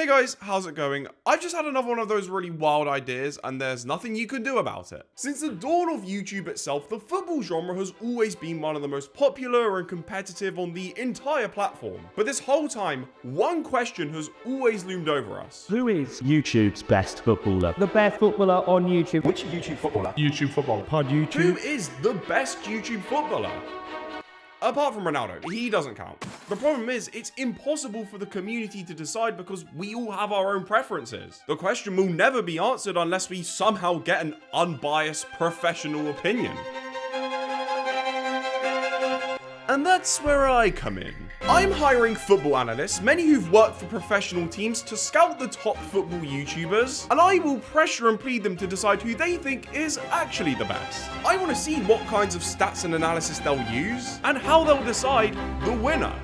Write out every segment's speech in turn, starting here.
Hey guys, how's it going? I've just had another one of those really wild ideas and there's nothing you can do about it. Since the dawn of YouTube itself, the football genre has always been one of the most popular and competitive on the entire platform. But this whole time, one question has always loomed over us. Who is YouTube's best footballer? The best footballer on YouTube. Which YouTube footballer? YouTube footballer. Pod YouTube? Who is the best YouTube footballer? Apart from Ronaldo, he doesn't count. The problem is, it's impossible for the community to decide because we all have our own preferences. The question will never be answered unless we somehow get an unbiased professional opinion. And that's where I come in. I'm hiring football analysts, many who've worked for professional teams, to scout the top football YouTubers, and I will pressure and plead them to decide who they think is actually the best. I want to see what kinds of stats and analysis they'll use, and how they'll decide the winner.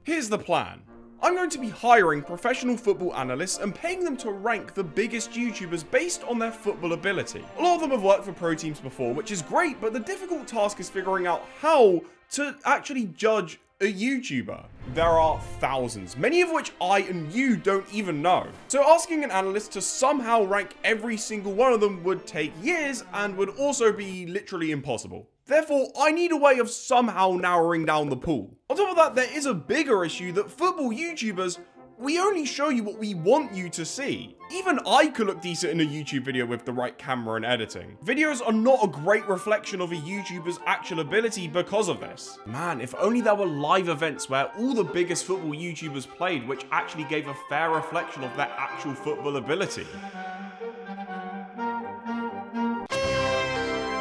Here's the plan. I'm going to be hiring professional football analysts and paying them to rank the biggest YouTubers based on their football ability. A lot of them have worked for pro teams before, which is great, but the difficult task is figuring out how to actually judge a YouTuber. There are thousands, many of which I and you don't even know. So asking an analyst to somehow rank every single one of them would take years and would also be literally impossible. Therefore, I need a way of somehow narrowing down the pool. On top of that, there is a bigger issue that football YouTubers, we only show you what we want you to see. Even I could look decent in a YouTube video with the right camera and editing. Videos are not a great reflection of a YouTuber's actual ability because of this. Man, if only there were live events where all the biggest football YouTubers played, which actually gave a fair reflection of their actual football ability.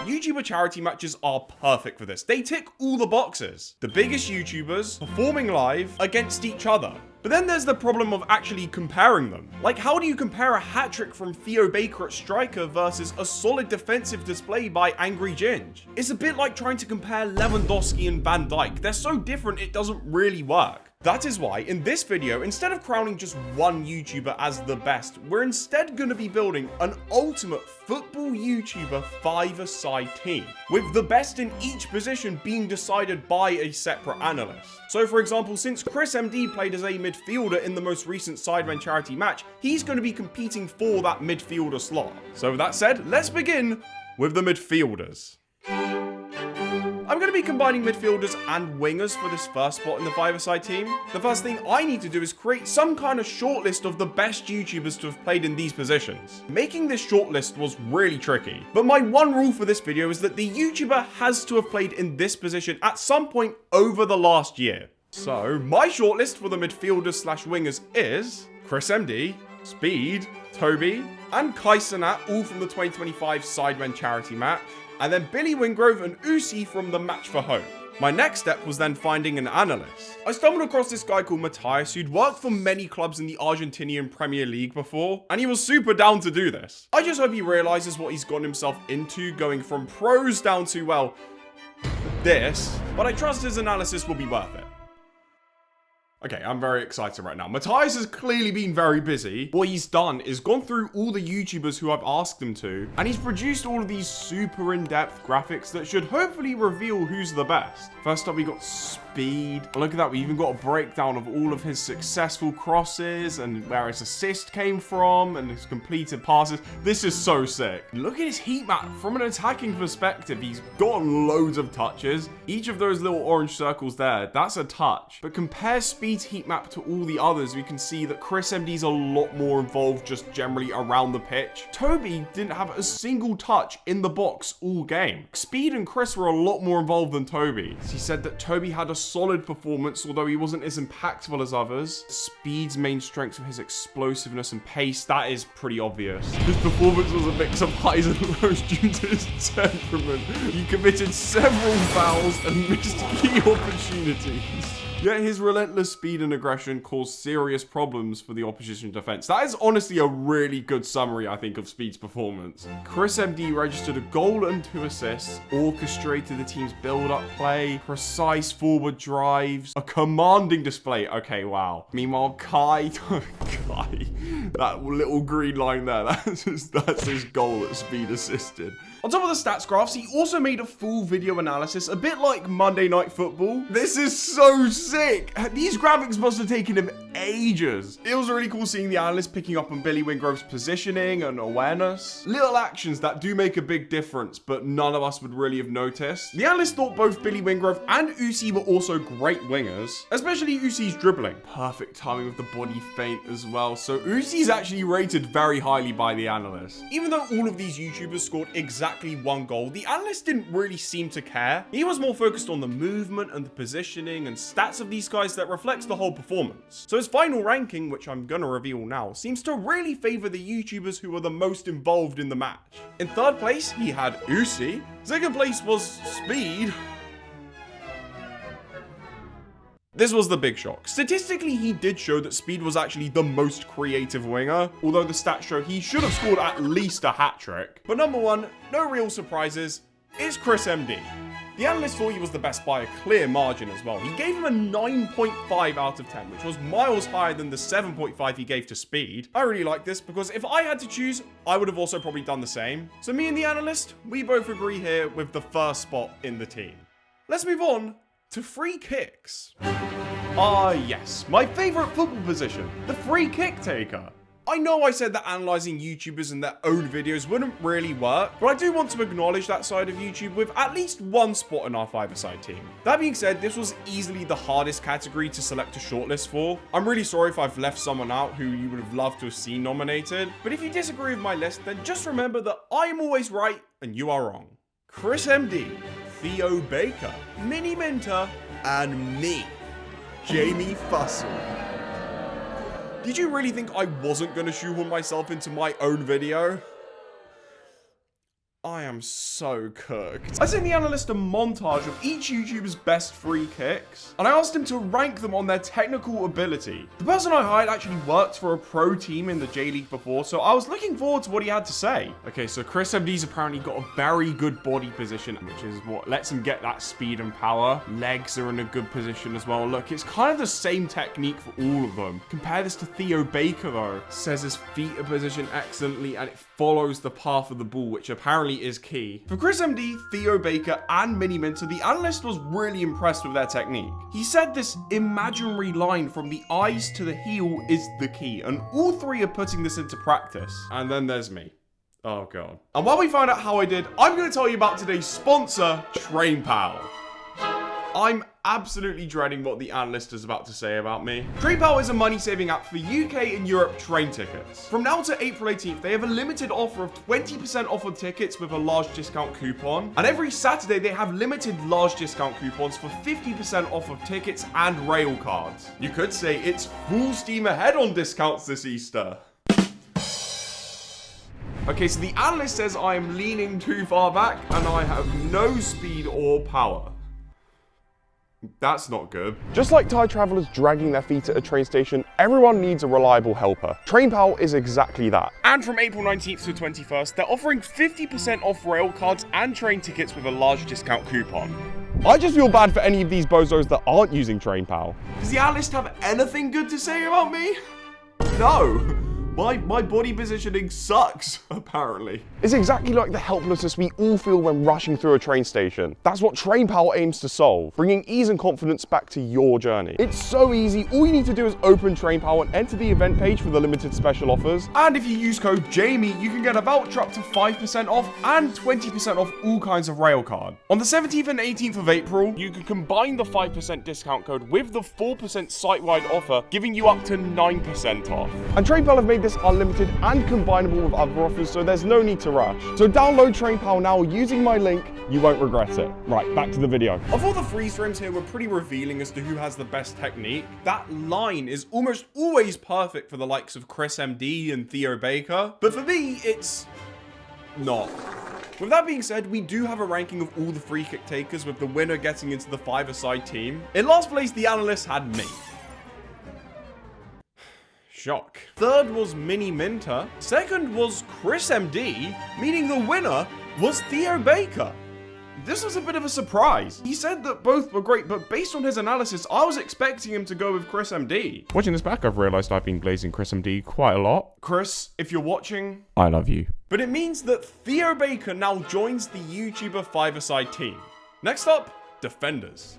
YouTuber charity matches are perfect for this. They tick all the boxes. The biggest YouTubers performing live against each other. But then there's the problem of actually comparing them. Like, how do you compare a hat-trick from Theo Baker at striker versus a solid defensive display by Angry Ginge? It's a bit like trying to compare Lewandowski and Van Dijk. They're so different it doesn't really work. That is why, in this video, instead of crowning just one YouTuber as the best, we're instead going to be building an ultimate football YouTuber 5-a-side team, with the best in each position being decided by a separate analyst. So for example, since ChrisMD played as a midfielder in the most recent Sidemen Charity Match, he's going to be competing for that midfielder slot. So with that said, let's begin with the midfielders. I'm going to be combining midfielders and wingers for this first spot in the 5-a-side team. The first thing I need to do is create some kind of shortlist of the best YouTubers to have played in these positions. Making this shortlist was really tricky, but my one rule for this video is that the YouTuber has to have played in this position at some point over the last year. So my shortlist for the midfielders slash wingers is ChrisMD, Speed, Toby, and Kaisenat, all from the 2025 Sidemen Charity Match, and then Billy Wingrove and Usi from the Match for Hope. My next step was then finding an analyst. I stumbled across this guy called Matthias who'd worked for many clubs in the Argentinian Premier League before, and he was super down to do this. I just hope he realizes what he's gotten himself into, going from pros down to, well, this, but I trust his analysis will be worth it. Okay, I'm very excited right now. Matthias has clearly been very busy. What he's done is gone through all the YouTubers who I've asked him to, and he's produced all of these super in-depth graphics that should hopefully reveal who's the best. First up, we got Speed. Look at that, we even got a breakdown of all of his successful crosses and where his assist came from and his completed passes. This is so sick. Look at his heat map from an attacking perspective. He's gotten loads of touches. Each of those little orange circles there, that's a touch. But compare Speed's heat map to all the others, we can see that ChrisMD's a lot more involved just generally around the pitch. Toby didn't have a single touch in the box all game. Speed and Chris were a lot more involved than Toby. He said that Toby had a solid performance, although he wasn't as impactful as others. Speed's main strengths were his explosiveness and pace. That is pretty obvious. His performance was a mix of highs and lows due to his temperament. He committed several fouls and missed key opportunities. Yet his relentless speed and aggression caused serious problems for the opposition defense. That is honestly a really good summary, I think, of Speed's performance. ChrisMD registered a goal and 2 assists, orchestrated the team's build-up play, precise forward drives, a commanding display. Okay, wow. Meanwhile, Kai, that little green line there, that's his goal that Speed assisted. On top of the stats graphs, he also made a full video analysis, a bit like Monday Night Football. This is so sick. These graphics must have taken him ages. It was really cool seeing the analyst picking up on Billy Wingrove's positioning and awareness. Little actions that do make a big difference, but none of us would really have noticed. The analyst thought both Billy Wingrove and Usi were also great wingers, especially Usi's dribbling. Perfect timing with the body feint as well. So Usi's actually rated very highly by the analyst. Even though all of these YouTubers scored exactly one goal, the analyst didn't really seem to care. He was more focused on the movement and the positioning and stats of these guys that reflects the whole performance. So his final ranking, which I'm gonna reveal now, seems to really favor the YouTubers who were the most involved in the match. In third place, he had Usi. Second place was Speed. This was the big shock. Statistically, he did show that Speed was actually the most creative winger, although the stats show he should have scored at least a hat-trick. But number one, no real surprises, is ChrisMD. The analyst thought he was the best by a clear margin as well. He gave him a 9.5 out of 10, which was miles higher than the 7.5 he gave to Speed. I really like this because if I had to choose, I would have also probably done the same. So me and the analyst, we both agree here with the first spot in the team. Let's move on to free kicks. Ah, yes, my favorite football position, the free kick taker. I know I said that analyzing YouTubers and their own videos wouldn't really work, but I do want to acknowledge that side of YouTube with at least one spot in our five-a-side team. That being said, this was easily the hardest category to select a shortlist for. I'm really sorry if I've left someone out who you would have loved to have seen nominated, but if you disagree with my list, then just remember that I am always right and you are wrong. ChrisMD, Theo Baker, Mini Minter, and me, Jamie Fussell. Did you really think I wasn't going to shoehorn myself into my own video? I am so cooked. I sent the analyst a montage of each YouTuber's best free kicks, and I asked him to rank them on their technical ability. The person I hired actually worked for a pro team in the J-League before, so I was looking forward to what he had to say. Okay, so ChrisMD's apparently got a very good body position, which is what lets him get that speed and power. Legs are in a good position as well. Look, it's kind of the same technique for all of them. Compare this to Theo Baker though. Says his feet are positioned excellently and it follows the path of the ball, which apparently is key. For ChrisMD, Theo Baker, and Mini Minter, the analyst was really impressed with their technique. He said this imaginary line from the eyes to the heel is the key, and all three are putting this into practice. And then there's me. Oh god. And while we find out how I did, I'm going to tell you about today's sponsor, TrainPal. I'm absolutely dreading what the analyst is about to say about me. TrainPal is a money-saving app for UK and Europe train tickets. From now to April 18th, they have a limited offer of 20% off of tickets with a large discount coupon. And every Saturday, they have limited large discount coupons for 50% off of tickets and rail cards. You could say it's full steam ahead on discounts this Easter. Okay, so the analyst says I am leaning too far back and I have no speed or power. That's not good. Just like Thai travelers dragging their feet at a train station, everyone needs a reliable helper. TrainPal is exactly that. And from April 19th to 21st, they're offering 50% off rail cards and train tickets with a large discount coupon. I just feel bad for any of these bozos that aren't using TrainPal. Does the analyst have anything good to say about me? No. My body positioning sucks, apparently. It's exactly like the helplessness we all feel when rushing through a train station. That's what TrainPal aims to solve, bringing ease and confidence back to your journey. It's so easy. All you need to do is open TrainPal and enter the event page for the limited special offers. And if you use code JAMIE, you can get a voucher up to 5% off and 20% off all kinds of railcard. On the 17th and 18th of April, you can combine the 5% discount code with the 4% site-wide offer, giving you up to 9% off. And TrainPal have made this unlimited and combinable with other offers, so there's no need to rush. So download TrainPal now using my link, you won't regret it. Right, back to the video. Of all the freeze frames here were pretty revealing as to who has the best technique. That line is almost always perfect for the likes of ChrisMD and Theo Baker, but for me, it's not. With that being said, we do have a ranking of all the free kick takers, with the winner getting into the five-a-side team. In last place, the analyst had me. Shock. Third was Mini Minter. Second was ChrisMD, meaning the winner was Theo Baker. this was a bit of a surprise. He said that both were great, but based on his analysis, I was expecting him to go with ChrisMD. Watching this back, I've realized I've been glazing ChrisMD quite a lot. Chris, if you're watching, I love you. But it means that Theo Baker now joins the YouTuber five-a-side team. Next up, defenders.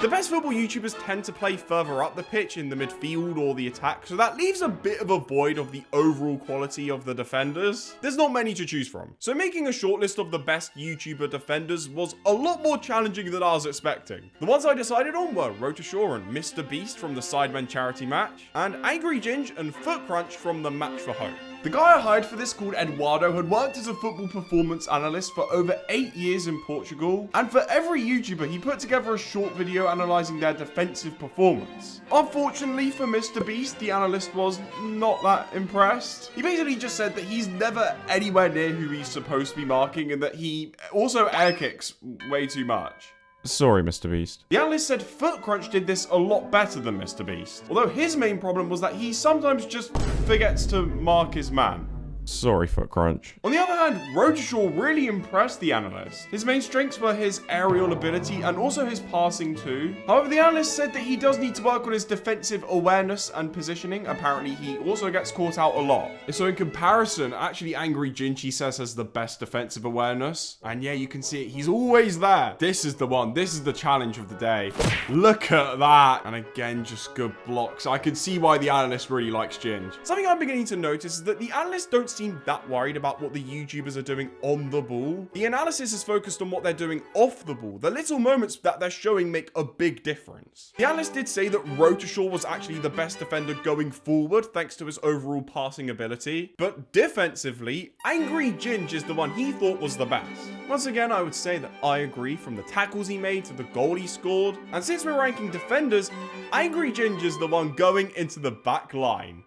The best football YouTubers tend to play further up the pitch in the midfield or the attack, so that leaves a bit of a void of the overall quality of the defenders. There's not many to choose from, so making a shortlist of the best YouTuber defenders was a lot more challenging than I was expecting. The ones I decided on were Rotashaw and MrBeast from the Sidemen Charity Match, and Angry Ginge and Foot Crunch from the Match for Hope. The guy I hired for this, called Eduardo, had worked as a football performance analyst for over 8 years in Portugal, and for every YouTuber he put together a short video analysing their defensive performance. Unfortunately for MrBeast, the analyst was not that impressed. He basically just said that he's never anywhere near who he's supposed to be marking, and that he also air kicks way too much. Sorry, MrBeast. The analyst said Foot Crunch did this a lot better than MrBeast, although his main problem was that he sometimes just forgets to mark his man. Sorry, Foot Crunch. On the other hand, Rotashaw really impressed the analyst. His main strengths were his aerial ability and also his passing too. However, the analyst said that he does need to work on his defensive awareness and positioning. Apparently, he also gets caught out a lot. So in comparison, actually Angry Ginge, he says, has the best defensive awareness. And yeah, you can see it. He's always there. This is the one. This is the challenge of the day. Look at that. And again, just good blocks. I can see why the analyst really likes Ginge. Something I'm beginning to notice is that the analysts don't seem that worried about what the YouTubers are doing on the ball. The analysis is focused on what they're doing off the ball. The little moments that they're showing make a big difference. The analyst did say that Rotashaw was actually the best defender going forward thanks to his overall passing ability, but defensively, Angry Ginge is the one he thought was the best. Once again, I would say that I agree, from the tackles he made to the goal he scored, and since we're ranking defenders, Angry Ginge is the one going into the back line.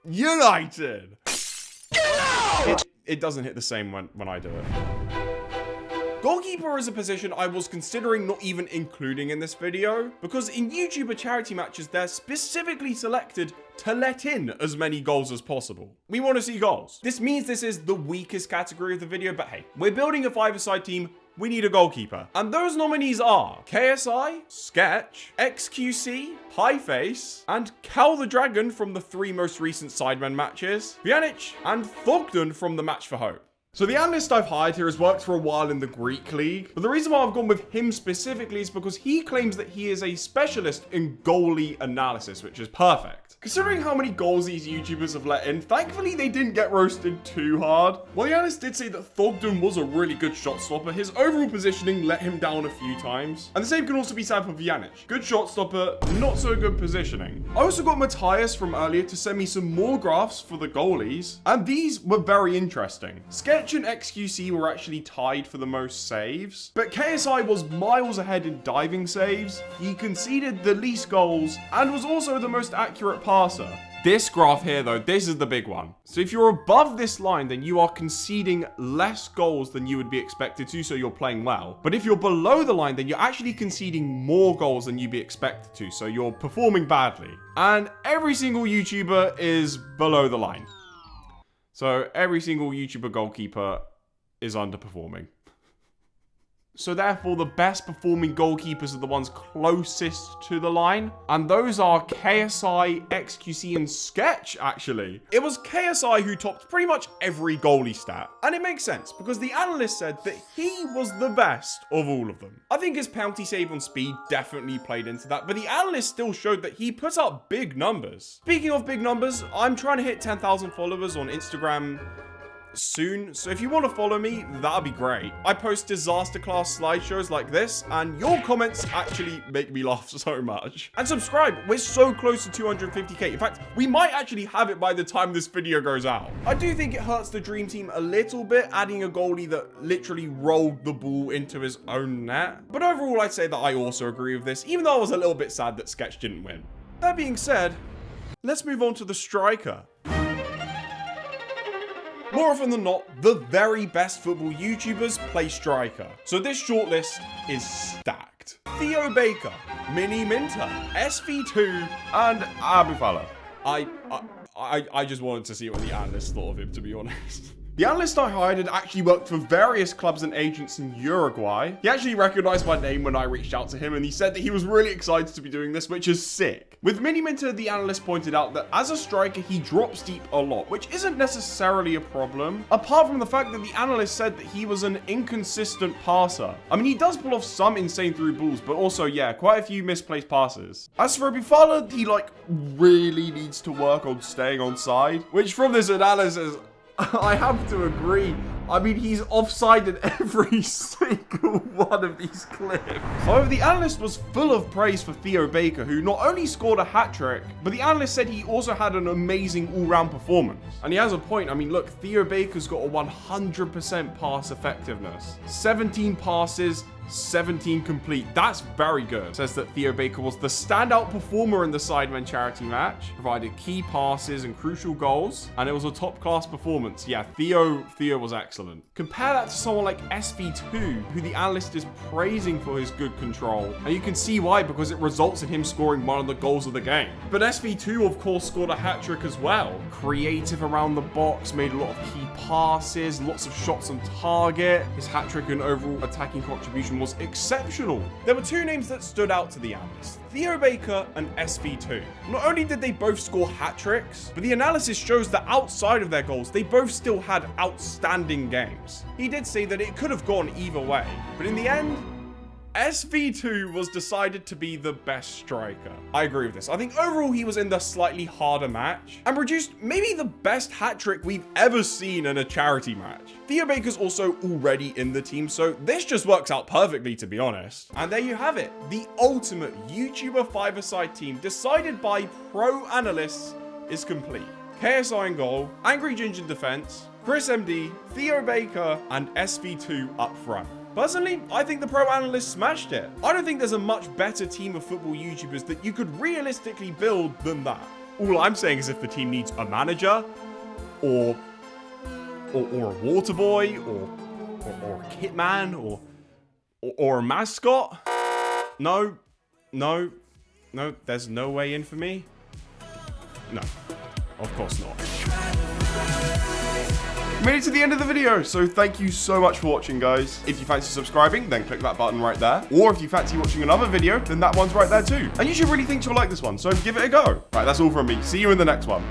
United! It doesn't hit the same when I do it. Goalkeeper is a position I was considering not even including in this video, because in YouTuber charity matches, they're specifically selected to let in as many goals as possible. We want to see goals. This means this is the weakest category of the video, but hey, we're building a five-a-side team. We need a goalkeeper. And those nominees are KSI, Sketch, XQC, Highface, and Cal the Dragon from the 3 most recent Sidemen matches, Pjanic, and Thogden from the Match for Hope. So the analyst I've hired here has worked for a while in the Greek league, but the reason why I've gone with him specifically is because he claims that he is a specialist in goalie analysis, which is perfect. Considering how many goals these YouTubers have let in, thankfully they didn't get roasted too hard. While the analyst did say that Thogden was a really good shot stopper, his overall positioning let him down a few times. And the same can also be said for Pjanic. Good shot stopper, not so good positioning. I also got Matthias from earlier to send me some more graphs for the goalies, and these were very interesting. Sketch and XQC were actually tied for the most saves, but KSI was miles ahead in diving saves. He conceded the least goals and was also the most accurate passer. This graph here though, this is the big one. So if you're above this line, then you are conceding less goals than you would be expected to, so you're playing well. But if you're below the line, then you're actually conceding more goals than you'd be expected to, so you're performing badly. And every single YouTuber is below the line. So every single YouTuber goalkeeper is underperforming. So therefore, the best performing goalkeepers are the ones closest to the line. And those are KSI, XQC, and Sketch, actually. It was KSI who topped pretty much every goalie stat. And it makes sense, because the analyst said that he was the best of all of them. I think his penalty save on speed definitely played into that, but the analyst still showed that he put up big numbers. Speaking of big numbers, I'm trying to hit 10,000 followers on Instagram soon, so if you want to follow me, that'd be great. I post disaster class slideshows like this, and your comments actually make me laugh so much. And subscribe, we're so close to 250k. In fact, we might actually have it by the time this video goes out. I do think it hurts the dream team a little bit, adding a goalie that literally rolled the ball into his own net. But overall, I'd say that I also agree with this, even though I was a little bit sad that Sketch didn't win. That being said, let's move on to the striker. More often than not, the very best football YouTubers play striker. So this shortlist is stacked. Theo Baker, Mini Minter, SV2, and Abufala. I just wanted to see what the analysts thought of him, to be honest. The analyst I hired had actually worked for various clubs and agents in Uruguay. He actually recognized my name when I reached out to him, and he said that he was really excited to be doing this, which is sick. With Miniminter, the analyst pointed out that as a striker, he drops deep a lot, which isn't necessarily a problem, apart from the fact that the analyst said that he was an inconsistent passer. I mean, he does pull off some insane through balls, but also, yeah, quite a few misplaced passes. As for Midfielder, he really needs to work on staying onside, which from this analysis, I have to agree. I mean, he's offside in every single one of these clips. However, the analyst was full of praise for Theo Baker, who not only scored a hat-trick, but the analyst said he also had an amazing all-round performance. And he has a point. I mean, look, Theo Baker's got a 100% pass effectiveness. 17 passes, 17 complete. That's very good. Says that Theo Baker was the standout performer in the Sidemen Charity Match, provided key passes and crucial goals, and it was a top-class performance. Yeah, Theo was excellent. Compare that to someone like SV2, who the analyst is praising for his good control, and you can see why, because it results in him scoring one of the goals of the game. But SV2, of course, scored a hat-trick as well. Creative around the box, made a lot of key passes, lots of shots on target. His hat-trick and overall attacking contribution was exceptional. There were two names that stood out to the analyst, Theo Baker and SV2. Not only did they both score hat-tricks, but the analysis shows that outside of their goals, they both still had outstanding games. He did say that it could have gone either way, but in the end, SV2 was decided to be the best striker. I agree with this. I think overall he was in the slightly harder match and produced maybe the best hat-trick we've ever seen in a charity match. Theo Baker's also already in the team, so this just works out perfectly, to be honest. And there you have it. The ultimate YouTuber five-a-side team decided by pro analysts is complete. KSI in goal, Angry Ginge in defense, ChrisMD, Theo Baker, and SV2 up front. Personally, I think the pro analysts smashed it. I don't think there's a much better team of football YouTubers that you could realistically build than that. All I'm saying is if the team needs a manager, or a water boy, or a kit man, or a mascot. No, there's no way in for me. No, of course not. Made it to the end of the video, so thank you so much for watching, guys. If you fancy subscribing, then click that button right there. Or if you fancy watching another video, then that one's right there too. And you should really think you'll like this one, so give it a go. Right, that's all from me. See you in the next one.